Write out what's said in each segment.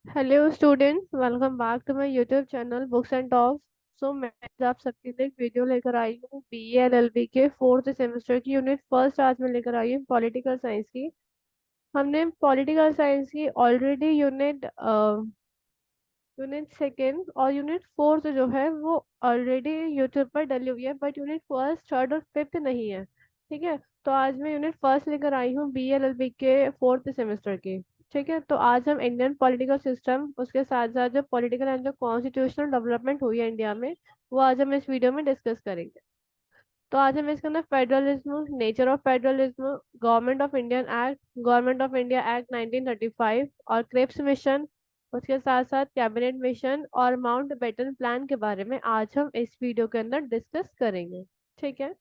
Hello students, welcome back to my YouTube channel books and talks. मैं आज आप सबके लिए एक वीडियो लेकर आई हूँ बीए एलएलबी के फोर्थ सेमेस्टर की यूनिट फर्स्ट। आज मैं लेकर आई हूँ पॉलिटिकल साइंस की। हमने पॉलिटिकल साइंस की ऑलरेडी यूनिट सेकेंड और यूनिट फोर्थ जो है वो ऑलरेडी यूट्यूब पर डली हुई है, बट यूनिट फर्स्ट थर्ड और फिफ्थ नहीं है। ठीक है, तो आज मैं यूनिट फर्स्ट लेकर आई हूँ बी एल एल बी के फोर्थ सेमेस्टर की। ठीक है, तो आज हम इंडियन पॉलिटिकल सिस्टम, उसके साथ साथ जो पॉलिटिकल एंड जो कॉन्स्टिट्यूशनल डेवलपमेंट हुई है इंडिया में, वो आज हम इस वीडियो में डिस्कस करेंगे। तो आज हम इसके अंदर federalism, nature of federalism, government of India act 1935 और क्रिप्स मिशन, उसके साथ साथ कैबिनेट मिशन और माउंट बेटन प्लान के बारे में आज हम इस वीडियो के अंदर डिस्कस करेंगे। ठीक है,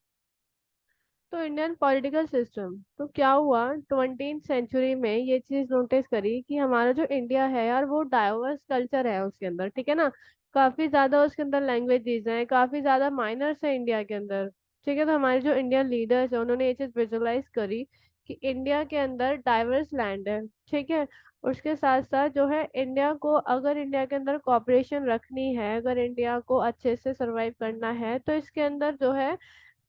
तो इंडियन पॉलिटिकल सिस्टम तो क्या हुआ, 20th सेंचुरी में ये चीज नोटिस करी कि हमारा जो इंडिया है यार, वो डाइवर्स कल्चर है उसके अंदर। ठीक है ना, काफी ज्यादा उसके अंदर लैंग्वेजेस हैं, काफी ज्यादा माइनर्स है इंडिया के अंदर। ठीक है, तो हमारे जो इंडियन लीडर्स है उन्होंने ये चीज विजुअलाइज करी कि इंडिया के अंदर डाइवर्स लैंड है। ठीक है, उसके साथ साथ जो है इंडिया को, अगर इंडिया के अंदर कॉपरेशन रखनी है, अगर इंडिया को अच्छे से सरवाइव करना है, तो इसके अंदर जो है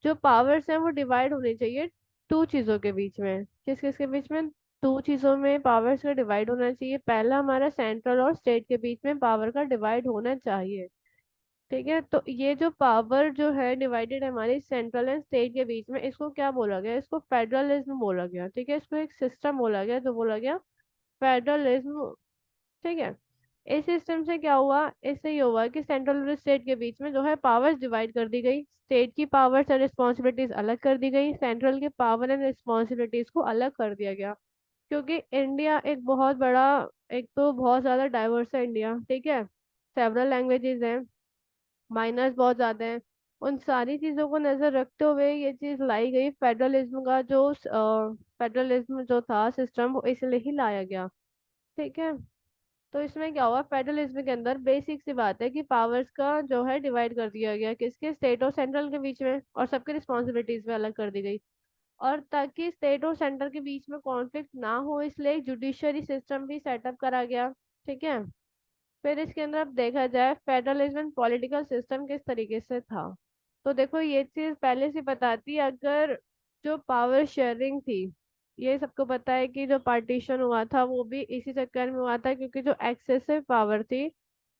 जो पावर्स हैं वो डिवाइड होनी चाहिए टू चीजों के बीच में। किस किस के बीच में? टू चीजों में पावर्स का डिवाइड होना चाहिए। पहला, हमारा सेंट्रल और स्टेट के बीच में पावर का डिवाइड होना चाहिए। ठीक है, तो ये जो पावर जो है डिवाइडेड है हमारी सेंट्रल एंड स्टेट के बीच में, इसको क्या बोला गया? इसको फेडरलिज्म बोला गया। ठीक है, इसको एक सिस्टम बोला गया, जो बोला गया फेडरलिज्म। ठीक है, इस सिस्टम से क्या हुआ? इससे ये हुआ कि सेंट्रल और स्टेट के बीच में जो है पावर्स डिवाइड कर दी गई। स्टेट की पावर्स एंड रिस्पॉन्सिबिलिटीज अलग कर दी गई, सेंट्रल के पावर एंड रिस्पॉन्सिबिलिटीज को अलग कर दिया गया। क्योंकि इंडिया एक बहुत बड़ा, एक तो बहुत ज्यादा डाइवर्स है इंडिया। ठीक है, सेवरल लैंग्वेजेस हैं, माइनर्स बहुत ज्यादा हैं। उन सारी चीजों को नजर रखते हुए ये चीज लाई गई। फेडरलिज्म का जो फेडरलिज्म जो था सिस्टम, वो इसलिए ही लाया गया। ठीक है, तो इसमें क्या हुआ, फेडरलिज्म के अंदर बेसिक सी बात है कि पावर्स का जो है डिवाइड कर दिया गया, किसके? स्टेट और सेंट्रल के बीच में, और सबकी रिस्पॉन्सिबिलिटीज भी अलग कर दी गई। और ताकि स्टेट और सेंटर के बीच में कॉन्फ्लिक्ट ना हो, इसलिए जुडिशरी सिस्टम भी सेटअप करा गया। ठीक है, फिर इसके अंदर अब देखा जाए फेडरलिज्म एंड पॉलिटिकल सिस्टम किस तरीके से था। तो देखो, ये चीज पहले से बताती है, अगर जो पावर शेयरिंग थी, ये सबको पता है कि जो पार्टीशन हुआ था वो भी इसी चक्कर में हुआ था, क्योंकि जो एक्सेसिव पावर थी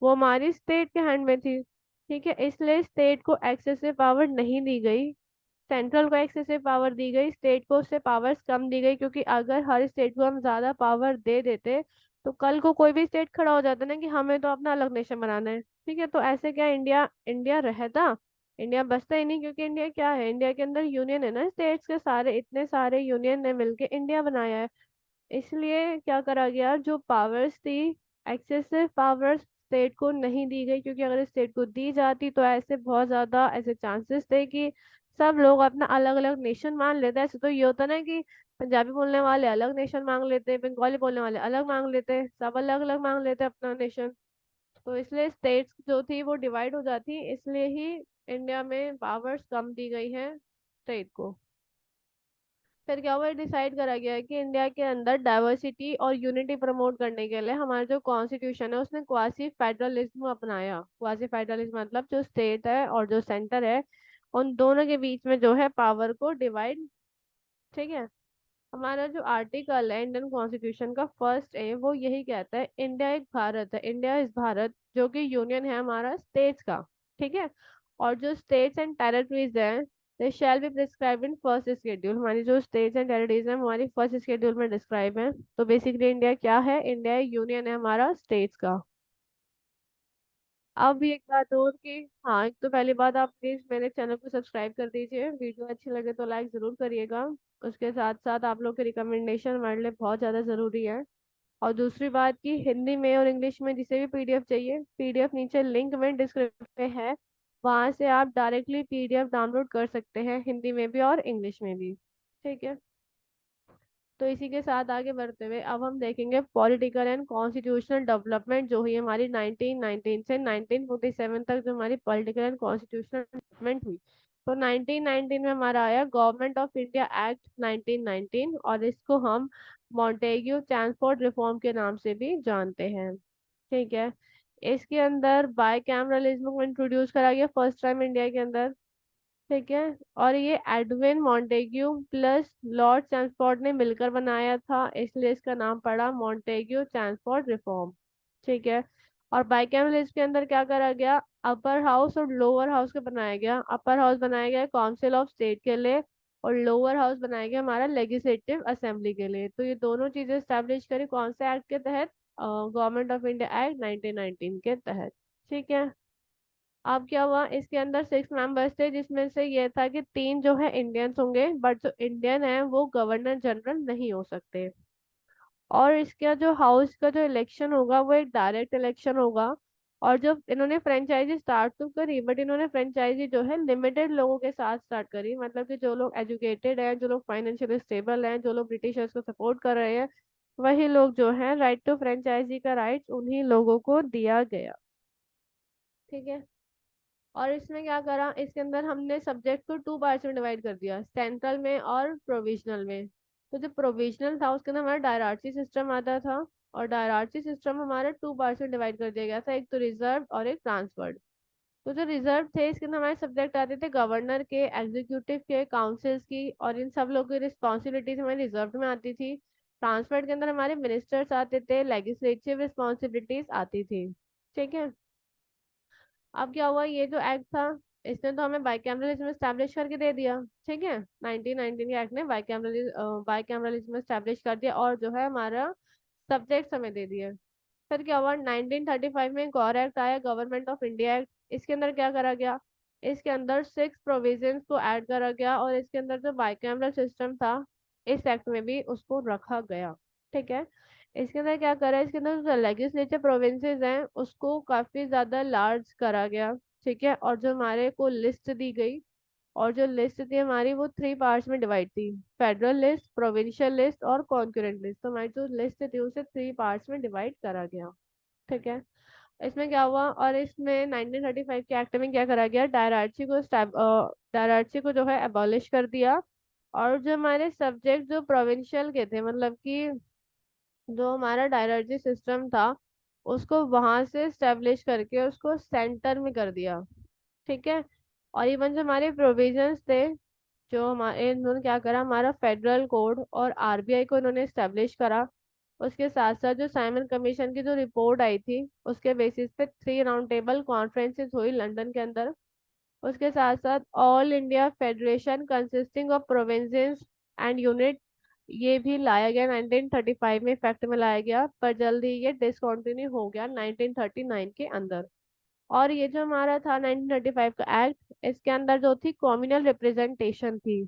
वो हमारी स्टेट के हैंड में थी। ठीक है, इसलिए स्टेट को एक्सेसिव पावर नहीं दी गई, सेंट्रल को एक्सेसिव पावर दी गई, स्टेट को उससे पावर्स कम दी गई। क्योंकि अगर हर स्टेट को हम ज्यादा पावर दे देते, तो कल को कोई भी स्टेट खड़ा हो जाता ना कि हमें तो अपना अलग नेशन बनाना है। ठीक है, तो ऐसे क्या इंडिया इंडिया रहता? इंडिया बसता ही नहीं, क्योंकि इंडिया क्या है, इंडिया के अंदर यूनियन है ना, स्टेट्स के सारे, इतने सारे यूनियन ने मिलके इंडिया बनाया है। इसलिए क्या करा गया, जो पावर्स थी, एक्सेसिव पावर्स स्टेट को नहीं दी गई, क्योंकि अगर स्टेट को दी जाती तो ऐसे बहुत ज्यादा ऐसे चांसेस थे कि सब लोग अपना अलग अलग नेशन मान लेते। ऐसे तो ये होता ना कि पंजाबी बोलने वाले अलग नेशन मांग लेते, बंगाली बोलने वाले अलग मांग लेते, सब अलग अलग मांग लेते अपना नेशन। तो इसलिए स्टेट्स जो थी वो डिवाइड हो जाती, इसलिए ही इंडिया में पावर्स कम दी गई है स्टेट को। फिर क्या हुआ, डिसाइड करा गया है कि इंडिया के अंदर डाइवर्सिटी और यूनिटी प्रमोट करने के लिए हमारा जो कॉन्स्टिट्यूशन है उसने क्वासी फेडरलिज्म अपनाया। क्वासी फेडरलिज्म मतलब जो स्टेट है और जो सेंटर है, उन दोनों के बीच में जो है पावर को डिवाइड। ठीक है, हमारा जो आर्टिकल है इंडियन कॉन्स्टिट्यूशन का फर्स्ट है, वो यही कहता है इंडिया एक भारत है, इंडिया इज भारत, जो कि यूनियन है हमारा स्टेट्स का। ठीक है, और जो स्टेट्स एंड टेरिटरीज हैं, they shall be prescribe in first schedule. हमारी जो स्टेट्स एंड टेरिटरीज हैं वो हमारी फर्स्ट शेड्यूल में डिस्क्राइब है। तो बेसिकली इंडिया क्या है? इंडिया यूनियन है हमारा स्टेट्स का। अब एक बात और कि, हाँ, एक तो पहली बात, आप प्लीज मेरे चैनल को सब्सक्राइब कर दीजिए, वीडियो अच्छी लगे तो लाइक जरूर करिएगा। उसके साथ साथ आप लोग के रिकमेंडेशन हमारे लिए बहुत ज़्यादा ज़रूरी है। और दूसरी बात की, हिंदी में और इंग्लिश में जिसे भी पीडीएफ चाहिए, पीडीएफ नीचे लिंक में डिस्क्रिप्शन में है, वहां से आप डायरेक्टली पीडीएफ डाउनलोड कर सकते हैं, हिंदी में भी और इंग्लिश में भी। ठीक है, तो इसी के साथ आगे बढ़ते हुए अब हम देखेंगे पॉलिटिकल एंड कॉन्स्टिट्यूशनल डेवलपमेंट जो हुई हमारी 1919 से 1947 तक, जो हमारी पॉलिटिकल एंड कॉन्स्टिट्यूशनल डेवलपमेंट हुई। तो 1919 में हमारा आया गवर्नमेंट ऑफ इंडिया एक्ट 1919, और इसको हम मॉन्टेग्यू ट्रांसपोर्ट रिफॉर्म के नाम से भी जानते हैं। ठीक है। इसके अंदर बाई कैमरलिज्म को इंट्रोड्यूस करा गया फर्स्ट टाइम इंडिया के अंदर। ठीक है। और ये Edwin Montagu plus Lord Chelmsford ने मिलकर बनाया था, इसलिए इसका नाम पड़ा मॉन्टेग्यू चैम्सफोर्ड रिफॉर्म। ठीक है। और बाइकैमरलिज्म के अंदर क्या करा गया, अपर हाउस और लोअर हाउस को बनाया गया। अपर हाउस बनाया गया काउंसिल ऑफ स्टेट के लिए, और लोअर हाउस बनाया गया हमारा लेजिस्लेटिव असेंबली के लिए। तो ये दोनों चीजें स्टैब्लिश करी कौन से एक्ट के तहत, गवर्नमेंट ऑफ इंडिया एक्ट 1919 के तहत। ठीक है। अब क्या हुआ, इसके अंदर 6 मेंबर्स थे, जिसमें से ये था कि 3 जो है इंडियंस होंगे, बट जो इंडियन है वो गवर्नर जनरल नहीं हो सकते। और इसका जो हाउस का जो इलेक्शन होगा वो एक डायरेक्ट इलेक्शन होगा। और जो इन्होंने फ्रेंचाइजी स्टार्ट तो करी, बट इन्होंने फ्रेंचाइजी जो है लिमिटेड लोगों के साथ स्टार्ट करी, मतलब कि जो लोग एजुकेटेड हैं, जो लोग फाइनेंशियली स्टेबल हैं, जो लोग ब्रिटिशर्स को सपोर्ट कर रहे हैं, वही लोग जो है राइट टू फ्रेंचाइजी का राइट उन्हीं लोगों को दिया गया। ठीक है। और इसमें क्या करा, इसके अंदर हमने सब्जेक्ट को 2 पार्ट्स में डिवाइड कर दिया, सेंट्रल में और प्रोविजनल में। तो जो प्रोविजनल था उसके अंदर हमारा डायरार्ची सिस्टम आता था। और डायरार्ची सिस्टम हमारा 2 पार्ट्स में डिवाइड कर दिया गया था, एक तो रिजर्व और एक ट्रांसफर्ड। तो जो रिजर्व थे इसके अंदर हमारे सब्जेक्ट आते थे गवर्नर के, एग्जीक्यूटिव के, काउंसिल्स की, और इन सब लोगों की रिस्पॉन्सिबिलिटीज हमारी रिजर्व में आती थी। ट्रांसफर्ड के अंदर हमारे मिनिस्टर्स आते थे, लेजिस्लेटिव रिस्पॉन्सिबिलिटीज आती थी। ठीक है। अब क्या हुआ, ये जो एक्ट था इसने तो हमें बाइकैमरलिज्म एस्टैब्लिश करके दे दिया। ठीक है। 1919 के एक्ट ने बाइकैमरलिज्म एस्टैब्लिश कर दिया, और जो है हमारा सब्जेक्ट हमें दे दिए। फिर क्या हुआ, 1935 में एक और एक्ट आया, गवर्नमेंट ऑफ इंडिया एक्ट। इसके अंदर क्या करा गया, इसके अंदर 6 प्रोविजंस को ऐड करा गया, और इसके अंदर जो बाइकैमरल सिस्टम था इस एक्ट में भी उसको रखा गया। ठीक है। इसके अंदर क्या करा, इसके अंदर जो लेजिस्लेटिव प्रोविंसेस हैं उसको काफी ज्यादा लार्ज करा गया। ठीक है। और जो हमारे को लिस्ट दी गई, और जो लिस्ट थी हमारी वो 3 पार्ट्स में डिवाइड थी, फेडरल लिस्ट, प्रोविंशियल लिस्ट और कॉन्करेंट लिस्ट। तो हमारी जो लिस्ट थी उसे 3 पार्ट्स में डिवाइड करा गया। ठीक है। इसमें क्या हुआ, और इसमें 1935 के एक्ट में क्या करा गया, डायरार्ची को जो है एबॉलिश कर दिया। और जो हमारे सब्जेक्ट जो प्रोविंशियल के थे, मतलब कि जो हमारा डायलॉजी सिस्टम था उसको वहां से स्टेब्लिश करके उसको सेंटर में कर दिया। ठीक है। और इवन जो हमारे प्रोविजंस थे, जो हमारे इन्होंने क्या करा, हमारा फेडरल कोड और आरबीआई को इन्होंने स्टेब्लिश करा। उसके साथ साथ जो साइमन कमीशन की जो रिपोर्ट आई थी उसके बेसिस पे 3 राउंड टेबल कॉन्फ्रेंसेस हुई लंदन के अंदर। उसके साथ साथ all India federation consisting of provinces and unit, ये भी लाया गया 1935 में इफेक्ट में लाया गया, पर जल्द ही ये डिसकंटिन्यू हो गया 1939 के अंदर। और ये जो हमारा था 1935 का एक्ट, इसके अंदर जो थी कम्युनल रिप्रेजेंटेशन थी।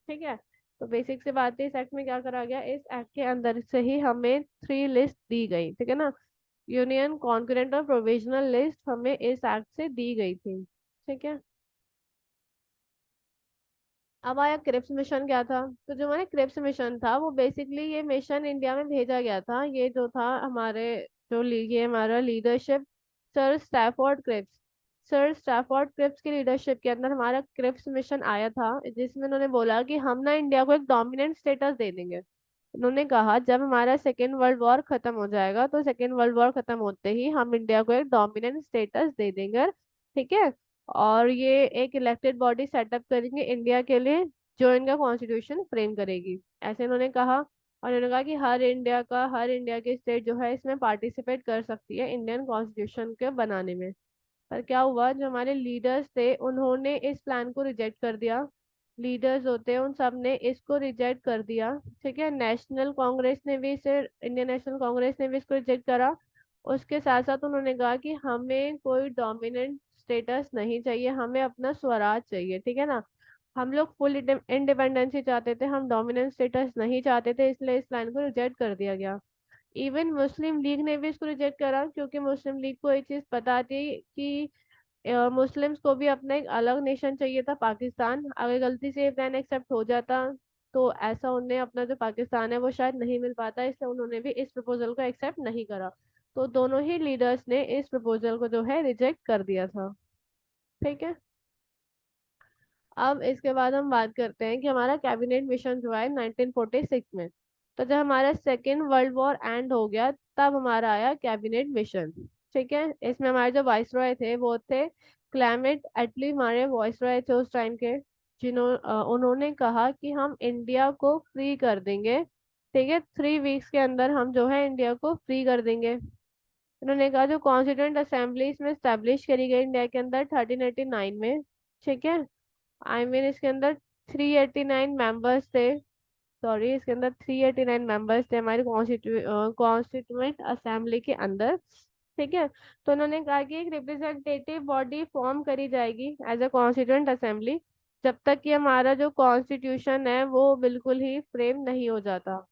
ठीक है। तो बेसिक सी बात है, इस एक्ट में क्या करा गया, इस एक्ट के अंदर से ही हमें 3 लिस्ट दी गई। ठीक है ना, यूनियन, कॉन्करेंट और प्रोविजनल लिस्ट हमें इस एक्ट से दी गई थी। ठीक है। अब आया क्रिप्स मिशन, क्या था, तो जो हमारे क्रिप्स मिशन था वो बेसिकली ये मिशन इंडिया में भेजा गया था। ये जो था हमारे ये हमारा leadership Sir Stafford Cripps, Sir Stafford Cripps की लीडरशिप के अंदर हमारा क्रिप्स मिशन आया था, जिसमें उन्होंने बोला कि हम ना इंडिया को एक डोमिनेंट स्टेटस दे देंगे। उन्होंने कहा जब हमारा सेकेंड वर्ल्ड वॉर खत्म हो जाएगा तो सेकेंड वर्ल्ड वॉर खत्म होते ही हम इंडिया को एक डोमिनेंट स्टेटस दे देंगे। ठीक है। और ये एक इलेक्टेड बॉडी सेटअप करेंगे इंडिया के लिए, जो इनका कॉन्स्टिट्यूशन फ्रेम करेगी, ऐसे इन्होंने कहा। और इन्होंने कहा कि हर इंडिया की स्टेट जो है इसमें पार्टिसिपेट कर सकती है इंडियन कॉन्स्टिट्यूशन के बनाने में। पर क्या हुआ, जो हमारे लीडर्स थे उन्होंने इस प्लान को रिजेक्ट कर दिया। लीडर्स होते हैं उन सब ने इसको रिजेक्ट कर दिया। ठीक है। नेशनल कांग्रेस ने भी इसे, इंडियन नेशनल कांग्रेस ने भी इसको रिजेक्ट करा। उसके साथ साथ उन्होंने कहा कि हमें कोई डोमिनेंट स्टेटस नहीं चाहिए, हमें अपना स्वराज चाहिए। ठीक है ना, हम लोग फुल इंडिपेंडेंसी चाहते थे, हम डोमिनेंट स्टेटस नहीं चाहते थे, इसलिए इस प्लान को रिजेक्ट कर दिया गया। इवन मुस्लिम लीग ने भी इसको रिजेक्ट करा, क्योंकि मुस्लिम लीग को एक चीज पता थी कि मुस्लिम्स को भी अपना एक अलग नेशन चाहिए था पाकिस्तान। अगर गलती से ये प्लान एक्सेप्ट हो जाता तो ऐसा उन्हें अपना जो पाकिस्तान है वो शायद नहीं मिल पाता, इसलिए उन्होंने भी इस प्रपोजल को एक्सेप्ट नहीं करा। तो दोनों ही लीडर्स ने इस प्रपोजल को जो है रिजेक्ट कर दिया था। ठीक है। अब इसके बाद हम बात करते हैं कि हमारा कैबिनेट मिशन जो है 1946 में। तो जब हमारा सेकेंड वर्ल्ड वॉर एंड हो गया तब हमारा आया कैबिनेट मिशन। ठीक है। इसमें हमारे जो वाइसरॉय थे वो थे क्लेमेंट एटली, हमारे वाइसरॉय थे उस टाइम के, उन्होंने कहा कि हम इंडिया को फ्री कर देंगे। ठीक है, 3 वीक्स के अंदर हम जो है इंडिया को फ्री कर देंगे। उन्होंने कहा जो कॉन्स्टिट्यूंट असेंबली इसमें स्टैब्लिश करी गई इंडिया के अंदर 1389 में। ठीक है, इसके अंदर 389 मेंबर्स थे। सॉरी, इसके अंदर 389 मेंबर्स थे हमारे कॉन्स्टिट्यूएंट असेंबली के अंदर। ठीक है, तो उन्होंने कहा कि एक रिप्रेजेंटेटिव बॉडी फॉर्म करी जाएगी एज अ कॉन्स्टिट्यूएंट असेंबली, जब तक कि हमारा जो कॉन्स्टिट्यूशन है वो बिल्कुल ही फ्रेम नहीं हो जाता।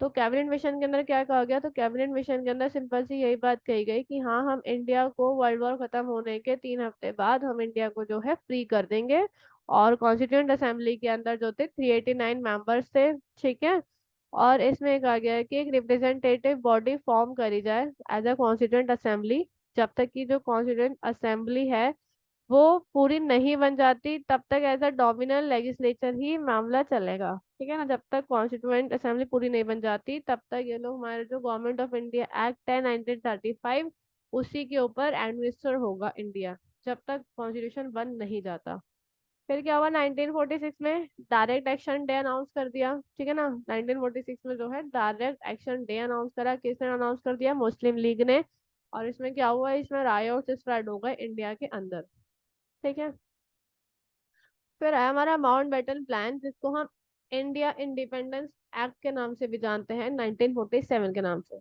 तो कैबिनेट मिशन के अंदर क्या कहा गया, तो कैबिनेट मिशन के अंदर सिंपल सी यही बात कही गई कि हाँ, हम इंडिया को वर्ल्ड वॉर खत्म होने के 3 हफ्ते बाद हम इंडिया को जो है फ्री कर देंगे। और कॉन्स्टिट्यूंट असेंबली के अंदर जो थे 389 मेंबर्स थे। ठीक है, और इसमें कहा गया है कि एक रिप्रेजेंटेटिव बॉडी फॉर्म करी जाए एज अ कॉन्स्टिट्यूंट असेंबली, जब तक कि जो कॉन्स्टिट्यूंट असेंबली है वो पूरी नहीं बन जाती तब तक एज अ डोमिनल लेजिस्लेचर ही मामला चलेगा। ठीक है ना, जब तक कॉन्स्टिट्यूएंट असेंबली पूरी नहीं बन जाती तब तक ये लोग, हमारे जो गवर्नमेंट ऑफ इंडिया एक्ट है 1935, उसी के ऊपर एडमिनिस्टर होगा इंडिया, जब तक कॉन्स्टिट्यूशन बन नहीं जाता। फिर क्या हुआ 1946 में, डायरेक्ट एक्शन डे अनाउंस कर दिया। ठीक है ना, 1946 में जो है डायरेक्ट एक्शन डे अनाउंस करा, किसने अनाउंस कर दिया, मुस्लिम लीग ने। और इसमें क्या हुआ, इसमें रायोट्स स्प्रेड हो गए इंडिया के अंदर। ठीक है, फिर है हमारा माउंट बैटन प्लान, जिसको हम इंडिया इंडिपेंडेंस एक्ट के नाम से भी जानते हैं, 1947 के नाम से।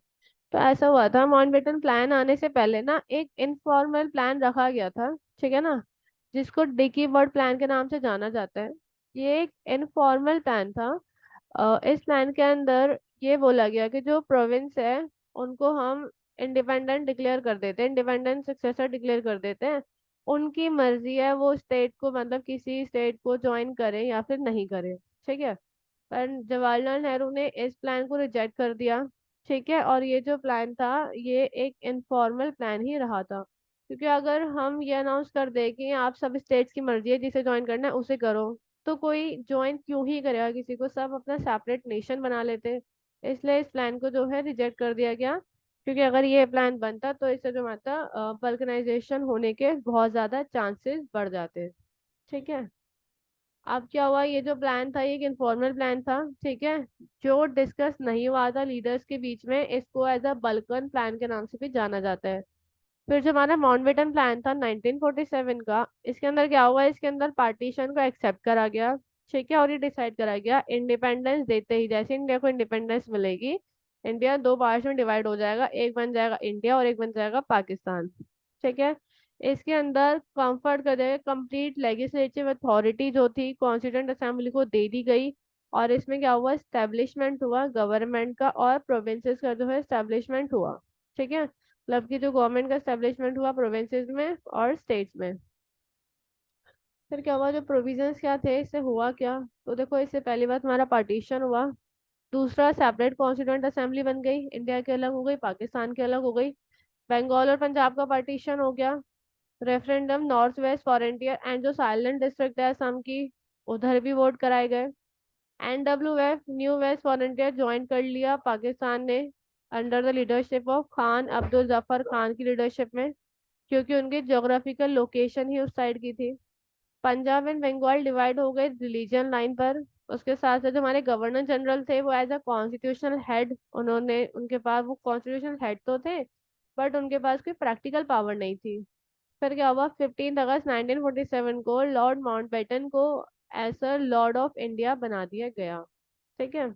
तो ऐसा हुआ था, माउंट बैटन प्लान आने से पहले ना एक इनफॉर्मल प्लान रखा गया था। ठीक है ना, जिसको डिकी वर्ड प्लान के नाम से जाना जाता है। ये एक इनफॉर्मल प्लान था। इस प्लान के अंदर ये बोला गया कि जो प्रोविंस है उनको हम इंडिपेंडेंट डिक्लेयर कर देते हैं, इंडिपेंडेंट सक्सेसर डिक्लेयर कर देते हैं। उनकी मर्जी है वो स्टेट को, मतलब किसी स्टेट को ज्वाइन करें या फिर नहीं करें। ठीक है, पर जवाहरलाल नेहरू ने इस प्लान को रिजेक्ट कर दिया। ठीक है, और ये जो प्लान था ये एक इनफॉर्मल प्लान ही रहा था, क्योंकि अगर हम ये अनाउंस कर दे कि आप सब स्टेट्स की मर्जी है, जिसे ज्वाइन करना है उसे करो, तो कोई ज्वाइन क्यों ही करेगा किसी को, सब अपना सेपरेट नेशन बना लेते। इसलिए इस प्लान को जो है रिजेक्ट कर दिया गया, क्योंकि अगर ये प्लान बनता तो इससे जो माता बल्कनाइजेशन होने के बहुत ज्यादा चांसेस बढ़ जाते। ठीक है, अब क्या हुआ, ये जो प्लान था ये एक इनफॉर्मल प्लान था। ठीक है, जो डिस्कस नहीं हुआ था लीडर्स के बीच में, इसको एज अ बल्कन प्लान के नाम से भी जाना जाता है। फिर जो हमारा माउंटबेटन प्लान था 1947 का, इसके अंदर क्या हुआ, इसके अंदर पार्टीशन को एक्सेप्ट करा गया। ठीक है, और ये डिसाइड करा गया इंडिपेंडेंस देते ही, जैसे इंडिया को इंडिपेंडेंस मिलेगी, इंडिया 2 पार्ट्स में डिवाइड हो जाएगा, एक बन जाएगा इंडिया और एक बन जाएगा पाकिस्तान। ठीक है, इसके अंदर कंफर्ट कर दिया, कंप्लीट लेजिस्लेटिव अथॉरिटी जो थी कॉन्स्टिट्यूंट असेंबली को दे दी गई। और इसमें क्या हुआ, स्टैब्लिशमेंट हुआ गवर्नमेंट का, और प्रोविंसेस का जो है स्टैब्लिशमेंट हुआ। ठीक है, मतलब कि जो गवर्नमेंट का स्टैब्लिशमेंट हुआ प्रोविंसेस में और स्टेट्स में। फिर क्या हुआ, जो प्रोविजंस क्या थे, इससे हुआ क्या, तो देखो इससे पहली बात हमारा पार्टीशन हुआ। दूसरा, सेपरेट कॉन्स्टिट्यूंट असेंबली बन गई, इंडिया के अलग हो गई, पाकिस्तान के अलग हो गई। बंगाल और पंजाब का पार्टीशन हो गया। Referendum north west frontier and जो साइलेंट डिस्ट्रिक्ट है असम की, उधर भी वोट कराए गए। NWF new west frontier join कर लिया पाकिस्तान ने, under the leadership of Khan Abdul Zafar Khan की लीडरशिप में, क्योंकि उनकी ज्योग्राफिकल लोकेशन ही उस साइड की थी। पंजाब एंड बंगाल डिवाइड हो गए रिलीजन लाइन पर। उसके साथ साथ जो हमारे गवर्नर जनरल थे वो एज अ कॉन्स्टिट्यूशनल हेड, उन्होंने, उनके पास वो कॉन्स्टिट्यूशनल हेड तो थे, बट उनके पास कोई प्रैक्टिकल पावर नहीं थी। फिर क्या हुआ, 15 अगस्त 1947 को लॉर्ड माउंटबेटन को एज लॉर्ड ऑफ इंडिया बना दिया गया। ठीक है,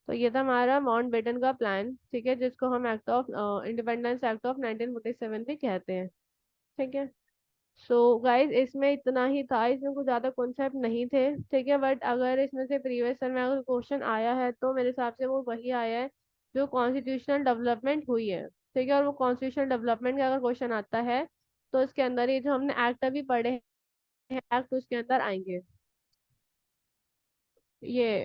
तो ये था हमारा माउंटबेटन का प्लान। ठीक है, जिसको हम act of independence act of 1947 भी कहते हैं। ठीक है, सो गाइस इसमें इतना ही था, इसमें कुछ ज्यादा कॉन्सेप्ट नहीं थे। ठीक है, बट अगर इसमें से प्रीवियस ईयर में अगर क्वेश्चन आया है तो मेरे हिसाब से वो वही आया है जो कॉन्स्टिट्यूशनल डेवलपमेंट हुई है। ठीक है, और वो कॉन्स्टिट्यूशनल डेवलपमेंट का अगर क्वेश्चन आता है तो इसके अंदर ये जो हमने एक्ट अभी पढ़े हैं एक्ट उसके अंदर आएंगे। ये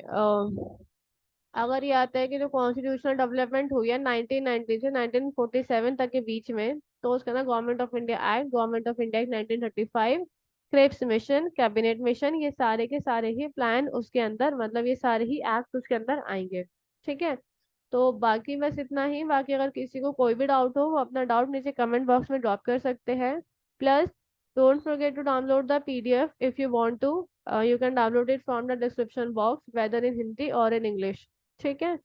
अगर ये आता है कि जो कॉन्स्टिट्यूशनल डेवलपमेंट हुई है 1990 से 1947 तक के बीच में, तो उसके अंदर government of India act, government of India act 1935, Cripps mission, cabinet mission, ये सारे के सारे ही प्लान उसके अंदर, मतलब ये सारे ही एक्ट उसके अंदर आएंगे। ठीक है, तो बाकी बस इतना ही। बाकी अगर किसी को कोई भी डाउट हो वो अपना डाउट नीचे कमेंट बॉक्स में ड्रॉप कर सकते हैं। Plus don't forget to download the PDF if you want to. You can download it from the description box whether in Hindi और इन इंग्लिश। ठीक है।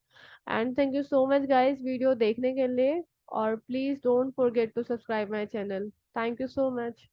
And thank you so much guys video देखने के लिए। और please don't forget to subscribe my channel. Thank you so much.